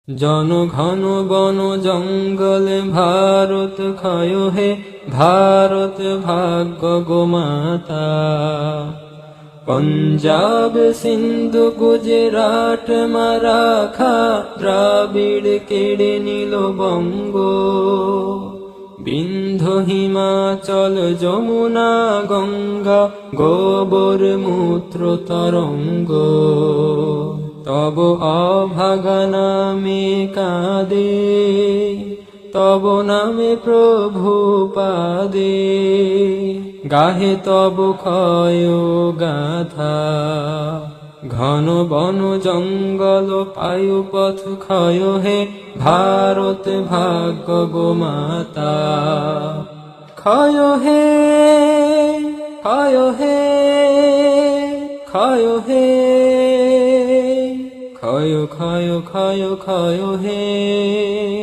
জনঘন বন জঙ্গলে ভারত ক্ষয় হে ভারত ভাগ্য গোমাতা। পঞ্জাব সিন্ধু গুজরাট মারাঠা দ্রাবিড় কেড়ে নিল বঙ্গ। বিন্ধ্য হিমাচল যমুনা গঙ্গা গোবর মূত্র তরঙ্গ। তব অভাগা নামে কাঁদে, তব নামে প্রভু পাদে, গাহে তব ক্ষয় গাথা। ঘন বন জঙ্গল পায়ু পথ ক্ষয় হে ভারত ভাগ্য গোমাতা। ক্ষয় হে, ক্ষয় হে, ক্ষয় হে, ক্ষয় ক্ষয় ক্ষয় ক্ষয় হে।